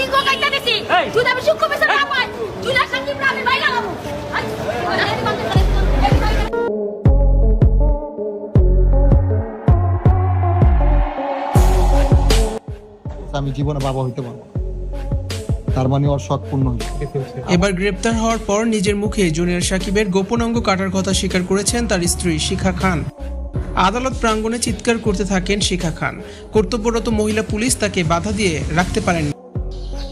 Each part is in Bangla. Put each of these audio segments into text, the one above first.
লিঙ্গ কাইটা দিছি যদি আমি সুখ পেছে না পাই জুনিয়র সাকিব আমি বাইরে লাগাবো আমি জীবনে বাবা হইতে পারবো, তার মানে ওর শখ পূর্ণ হয়েছে। এবার গ্রেপ্তার হওয়ার পর নিজের মুখে জুনিয়র সাকিবের গোপন অঙ্গ কাটার কথা স্বীকার করেছেন তার স্ত্রী শিখা খান। আদালত প্রাঙ্গণে চিৎকার করতে থাকেন শিখা খান। কর্তব্যরত মহিলা পুলিশ তাকে বাধা দিয়ে রাখতে পারেন।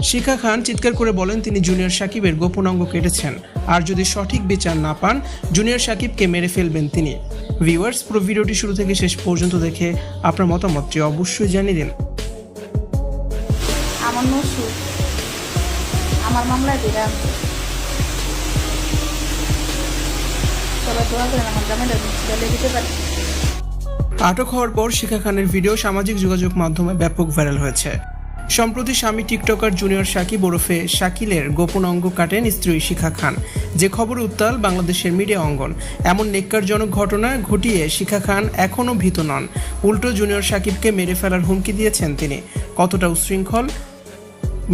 শিখা খান চিৎকার করে বলেন তিনি জুনিয়র সাকিবের গোপন অঙ্গ কেটেছেন, আর যদি সঠিক বিচার না পান জুনিয়র সাকিবকে মেরে ফেলবেন তিনি। ভিউয়ার্স, পুরো ভিডিওটি শুরু থেকে শেষ পর্যন্ত দেখে আপনার মতামতটি অবশ্যই জানিয়ে দিন। আমার নসু আমার মামলা দিলাম সবাই দোয়া করেন আমার জামাইটা চলে যেতে পারে। আটক হওয়ার পর শিখা খানের ভিডিও সামাজিক যোগাযোগ মাধ্যমে ব্যাপক ভাইরাল হয়েছে। সম্প্রতি স্বামী টিকটকার জুনিয়র সাকিব ওরফে শাকিলের গোপন অঙ্গ কাটেন স্ত্রী শিখা খান, যে খবরে উত্তাল বাংলাদেশের মিডিয়া অঙ্গন। এমন নেক্কারজনক ঘটনা ঘটিয়ে শিখা খান এখনও ভীত নন, উল্টো জুনিয়র সাকিবকে মেরে ফেলার হুমকি দিয়েছেন তিনি। কতটা উশৃঙ্খল,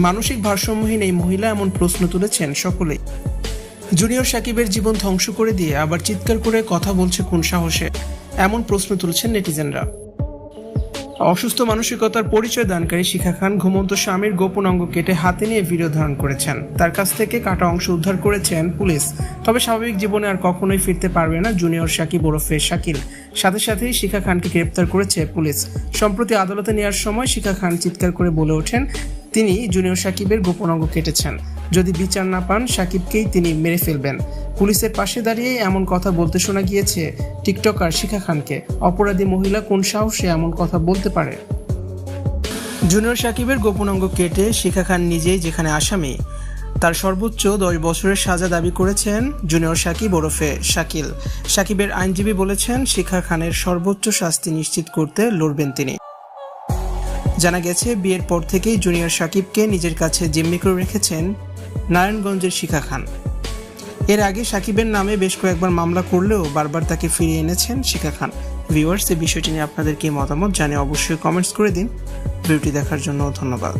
মানসিক ভারসাম্যহীন এই মহিলা, এমন প্রশ্ন তুলেছেন সকলেই। জুনিয়র সাকিবের জীবন ধ্বংস করে দিয়ে আবার চিৎকার করে কথা বলছে কোন সাহসে, এমন প্রশ্ন তুলছেন নেটিজেনরা। অসুস্থ মানসিকতার পরিচয় দানকারী শিখা খান ঘুমন্ত স্বামীর গোপন অঙ্গ কেটে হাতে নিয়ে ভিডিও ধারণ করেছেন। তার কাছ থেকে কাটা অংশ উদ্ধার করেছেন পুলিশ। তবে স্বাভাবিক জীবনে আর কখনোই ফিরতে পারবে না জুনিয়র সাকিব ওরফে শাকিল। সাথে সাথেই শিখা খানকে গ্রেপ্তার করেছে পুলিশ। সম্প্রতি আদালতে নেওয়ার সময় শিখা খান চিৎকার করে বলে ওঠেন তিনি জুনিয়র সাকিবের গোপন অঙ্গ কেটেছেন, যদি বিচার না পান সাকিবকেই তিনি মেরে ফেলবেন। পুলিশের পাশে দাঁড়িয়ে এমন কথা বলতে শোনা গিয়েছে টিকটকার শিখা খানকে। অপরাধী মহিলা কোন সাহসে এমন কথা বলতে পারে? জুনিয়র সাকিবের গোপন অঙ্গ কেটে শিখা খান নিজেই যেখানে আসামি, তার সর্বোচ্চ 10 বছরের সাজা দাবি করেছেন জুনিয়র সাকিব ওরফে শাকিল। সাকিবের আইনজীবী বলেছেন শিখা খানের সর্বোচ্চ শাস্তি নিশ্চিত করতে লড়বেন তিনি। জানা গেছে বিয়ের পর থেকেই জুনিয়র সাকিবকে নিজের কাছে জিম্মি করে রেখেছেন নারায়ণগঞ্জের শিখা খান। এর আগে সাকিবের নামে বেশ কয়েকবার মামলা করলেও বারবার তাকে ফিরিয়ে এনেছেন শিখা খান। ভিউয়ার্স, এই বিষয়টি নিয়ে আপনাদের কি মতামত জানিয়ে অবশ্যই কমেন্টস করে দিন। ভিডিওটি দেখার জন্য ধন্যবাদ।